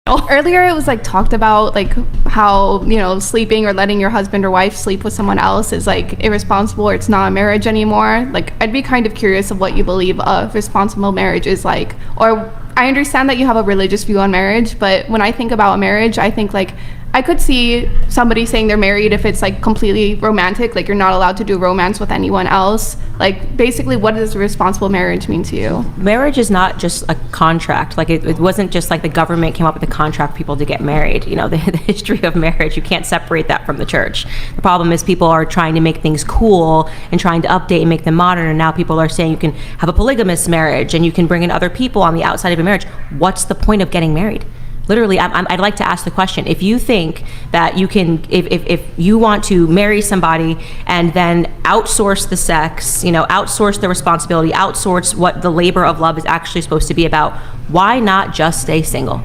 Earlier it was like talked about like how, you know, sleeping or letting your husband or wife sleep with someone else is like irresponsible, or it's not a marriage anymore. Like, I'd be kind of curious of what you believe a responsible marriage is like. Or I understand that you have a religious view on marriage, but when I think about a marriage, I think like I could see somebody saying they're married if it's like completely romantic, like you're not allowed to do romance with anyone else. Like, basically, what does a responsible marriage mean to you? Marriage is not just a contract. Like, it wasn't just like the government came up with a contract people to get married. You know, the history of marriage, you can't separate that from the church. The problem is people are trying to make things cool and trying to update and make them modern, and now people are saying you can have a polygamous marriage and you can bring in other people on the outside of a marriage. What's the point of getting married? Literally, I'd like to ask the question, if you think that you can, if you want to marry somebody and then outsource the sex, you know, outsource the responsibility, outsource what the labor of love is actually supposed to be about, why not just stay single?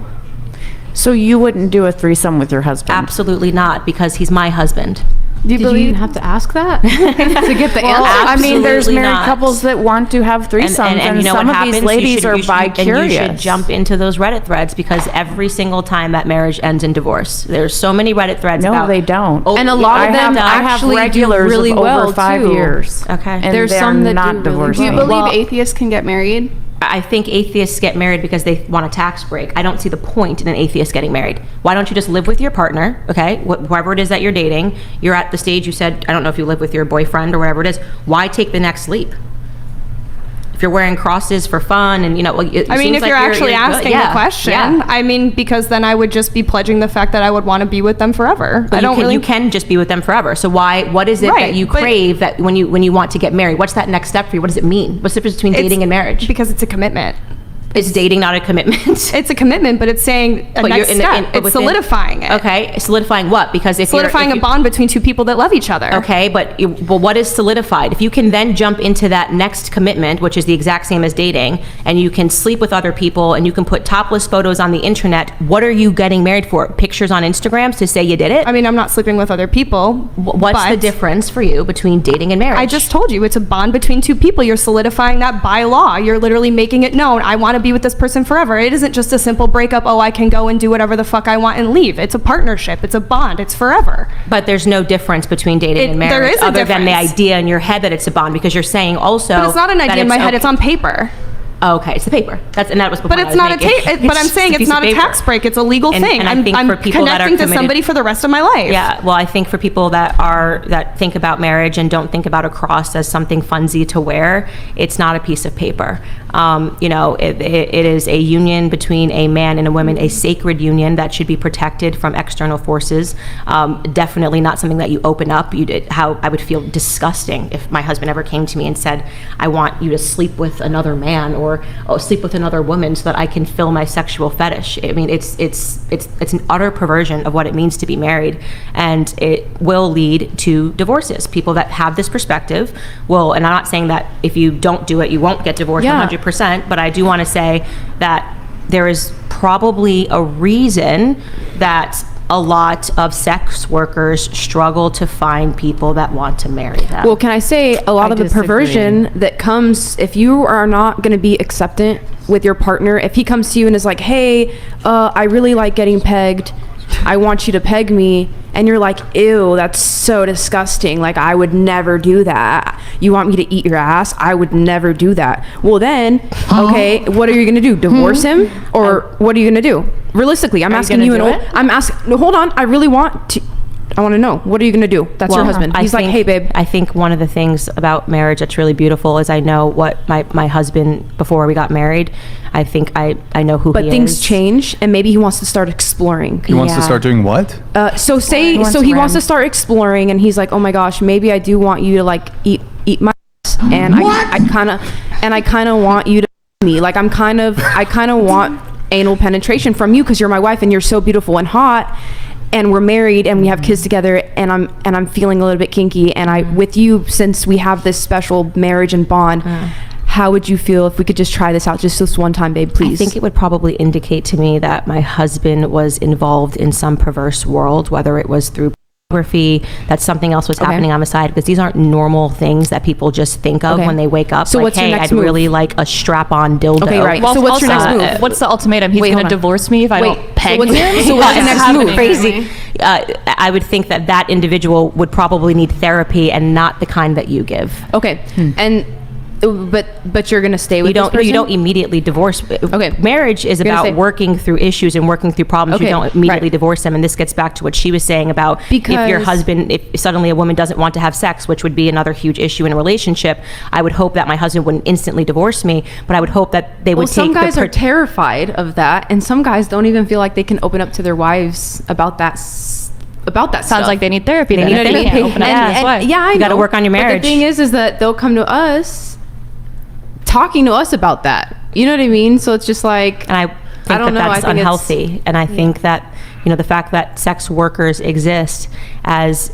So you wouldn't do a threesome with your husband? Absolutely not, because he's my husband. Do you Did believe you even have to ask that to get the answer? I mean, there's Absolutely married not. couples that want to have threesomes, and you know some what of these happens? ladies are You bi-curious. should jump into those Reddit threads, because every single time that marriage ends in divorce. There's so many Reddit threads No, about... they don't. And a lot of them I have actually do regulars really of well, over 5 too. years. Okay. And There's they're some that not do really divorced. Do you well. believe atheists can get married? I think atheists get married because they want a tax break. I don't see the point in an atheist getting married. Why don't you just live with your partner, okay? Whoever it is that you're dating, you're at the stage you said, I don't know if you live with your boyfriend or whatever it is, why take the next leap? If you're wearing crosses for fun and, you know, it I mean, seems if like you're actually good. asking Yeah, the question, yeah. I mean, because then I would just be pledging the fact that I would want to be with them forever. But I don't really. you can just be with them forever. So what is it Right, that you but- crave that when you want to get married? What's that next step for you? What does it mean? What's the difference between dating and marriage? Because it's a commitment. Is dating not a commitment? It's a commitment, but it's saying a But next you're step. but It's within- solidifying it. Okay, solidifying what? Because if Solidifying you're, a bond between two people that love each other. Okay, but what is solidified? If you can then jump into that next commitment, which is the exact same as dating, and you can sleep with other people and you can put topless photos on the internet, what are you getting married for? Pictures on Instagrams to say you did it? I mean, I'm not sleeping with other people. What's the but difference for you between dating and marriage? I just told you, it's a bond between two people. You're solidifying that by law. You're literally making it known. I want to be with this person forever. It isn't just a simple breakup, oh, I can go and do whatever the fuck I want and leave. It's a partnership. It's a bond. It's forever. But there's no difference between dating and marriage there is a other than the difference. idea in your head that it's a bond, because you're saying also But it's not an that idea in my head. okay. It's on paper. Oh, okay, it's the paper. That was the But point I it's was not making. but I'm saying it's piece of not a paper. tax break. It's a legal And- thing. and I think I'm for people that are connecting to committed- somebody for the rest of my life. Yeah, well, I think for people that think about marriage and don't think about a cross as something funsy to wear, it's not a piece of paper. You know, it is a union between a man and a woman, a sacred union that should be protected from external forces. Definitely not something that you open up. How I would feel disgusting if my husband ever came to me and said, I want you to sleep with another man or sleep with another woman so that I can fill my sexual fetish. I mean, it's an utter perversion of what it means to be married, and it will lead to divorces. People that have this perspective will, and I'm not saying that if you don't do it, you won't get divorced 100%, but I do want to say that there is probably a reason that a lot of sex workers struggle to find people that want to marry them. Well, can I say a lot of the perversion that comes, if you are not going to be acceptant with your partner, if he comes to you and is like, hey, I really like getting pegged, I want you to peg me, and you're like, ew, that's so disgusting, like I would never do that. You want me to eat your ass? I would never do that. Well then, okay, what are you gonna do? Divorce him? Or what are you gonna do? Realistically, I'm asking you no, hold on, I want to know, what are you gonna do? That's your husband. He's like, hey babe. I think one of the things about marriage that's really beautiful is I know what my husband, before we got married, I think I know who he is. But things change, and maybe he wants to start exploring. He wants to start doing what? He wants to start exploring, and he's like, oh my gosh, maybe I do want you to like eat my ass, and I kind of want you to me, like I kind of want anal penetration from you because you're my wife and you're so beautiful and hot, and we're married and we have kids together, and I'm feeling a little bit kinky, and I with you, since we have this special marriage and bond, how would you feel if we could just try this out just this one time, babe, please? I think it would probably indicate to me that my husband was involved in some perverse world, whether it was through that something else was happening on the side, because these aren't normal things that people just think of when they wake up. So like, what's your hey, next I'd move? really like a strap-on dildo. Okay, right. Well, So what's your also, next move? What's the ultimatum? He's Wait, going hold to on. divorce me if I don't peg him? So what's your next move? Crazy. I would think that individual would probably need therapy, and not the kind that you give. Okay, and but you're gonna stay with You don't this person? you don't immediately divorce. Okay. Marriage is You're gonna about say- working through issues and working through problems. You Okay, don't immediately right. divorce them. And this gets back to what she was saying about if your Because- husband, if suddenly a woman doesn't want to have sex, which would be another huge issue in a relationship, I would hope that my husband wouldn't instantly divorce me, but I would hope that they would Well, take some guys the are terrified of that, and some guys don't even feel like they can open up to their wives about that. About that Sounds stuff. like they need therapy. They then. need If therapy. can't open up to Yeah. his wife. Yeah, I know. You gotta work on your But marriage. the thing is that they'll come to us talking to us about that. You know what I mean? So it's just like, And I think don't know. I that's think it's- unhealthy. And I think that, the fact that sex workers exist as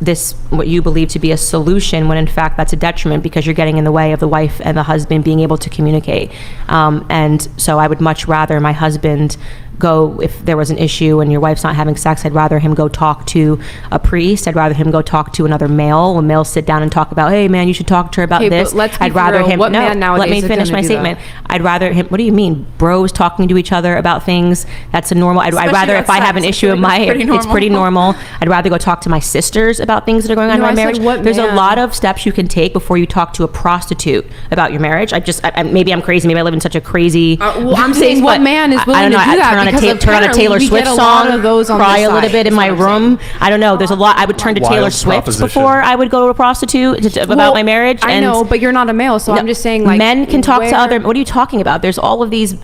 this, what you believe to be a solution, when in fact that's a detriment, because you're getting in the way of the wife and the husband being able to communicate. And so I would much rather my husband go, if there was an issue and your wife's not having sex, I'd rather him go talk to a priest. I'd rather him go talk to another male. When males sit down and talk about, hey man, you should talk to her about Okay, but this. let's be I'd rather real. him. What man no, let me nowadays is finish gonna my do statement. I'd rather him. What do you mean, bros talking to each other about things? That's a normal. I'd rather about if I have an sex, issue I in feel like my, it's pretty it's pretty normal. normal. I'd rather go talk to my sisters about things that are going on No, in my I said marriage. what There's a man? lot of steps you can take before you talk to a prostitute about your marriage. Maybe I'm crazy. Maybe I live in such a crazy. well, I'm saying place, what but man is willing I don't know. to do I'd that? turn on a Because turn on a apparently Taylor we Swift get a lot song, of those on cry this a little side, bit in is my what I'm room. I don't know. There's a lot. I would turn to Wild Taylor Swift proposition. before I would go to a prostitute about Well, my marriage. I and know, but you're not a male, so I'm just saying, like, men can talk to where- other. What are you talking about? There's all of these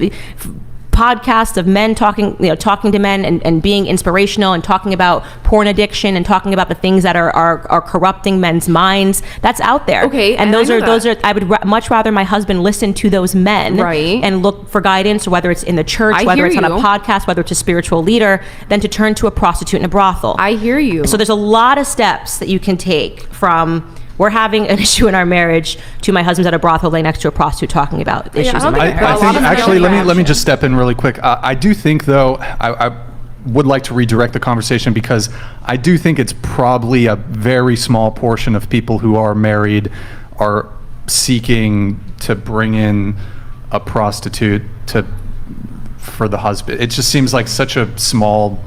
podcasts of men talking to men and being inspirational and talking about porn addiction and talking about the things that are corrupting men's minds. That's out there. Okay, and and those I are know those that. are. I would much rather my husband listen to those men, Right. and look for guidance, whether it's in the church, I whether hear it's on a you. podcast, whether it's a spiritual leader, than to turn to a prostitute in a brothel. I hear you. So there's a lot of steps that you can take from we're having an issue in our marriage to my husband's at a brothel laying next to a prostitute talking about issues in don't my think marriage. I a lot think of actually, male let me just step in really quick. I do think though, I would like to redirect the conversation, because I do think it's probably a very small portion of people who are married are seeking to bring in a prostitute for the husband. It just seems like such a small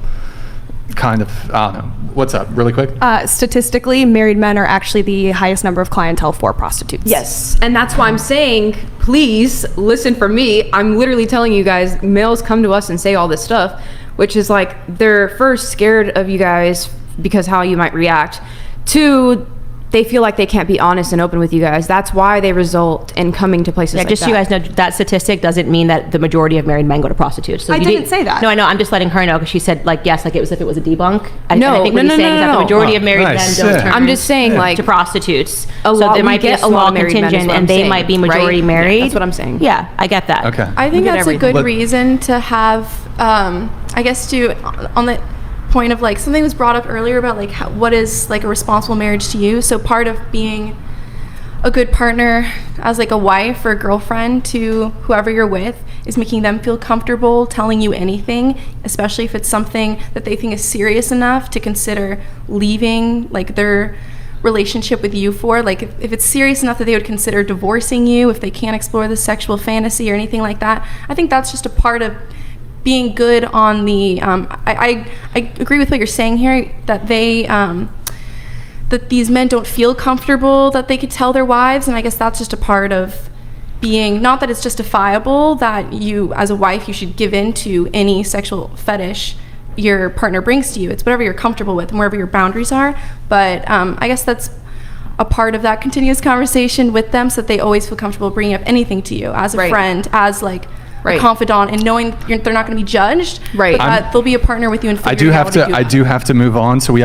kind of, I don't know. What's up, really quick? Statistically, married men are actually the highest number of clientele for prostitutes. Yes, and that's why I'm saying, please listen for me. I'm literally telling you guys, males come to us and say all this stuff, which is like, they're first scared of you guys because how you might react. Two, they feel like they can't be honest and open with you guys. That's why they result in coming to places Yeah, like just that. so you guys know, that statistic doesn't mean that the majority of married men go to prostitutes. So I you didn't say that. No, I know. I'm just letting her know, because she said, like, yes, like it was if it was a debunk. And No, I think what no, he's no, saying no, is that no. the majority of married Nice, men don't yeah. turn I'm just saying, like, to prostitutes. a So lot- there we might be get a a lot small of married men is contingent, what I'm and they saying, might be majority right? Yeah, married. that's what I'm saying. Yeah, I get that. Okay. I think get that's a everything. good But- reason to have, I guess, on the point of like something was brought up earlier about like what is like a responsible marriage to you. So part of being a good partner as like a wife or a girlfriend to whoever you're with is making them feel comfortable telling you anything, especially if it's something that they think is serious enough to consider leaving like their relationship with you for. Like if it's serious enough that they would consider divorcing you if they can't explore the sexual fantasy or anything like that. I think that's just a part of being good on the I agree with what you're saying here, that they that these men don't feel comfortable that they could tell their wives, and I guess that's just a part of being, not that it's justifiable that you as a wife you should give in to any sexual fetish your partner brings to you. It's whatever you're comfortable with and wherever your boundaries are, but I guess that's a part of that continuous conversation with them, so that they always feel comfortable bringing up anything to you as a Right. friend, as like Right. a confidant, and knowing they're not going to be judged, Right. but that they'll be a partner with you and I figuring out what to do I about do it. have to move on, so we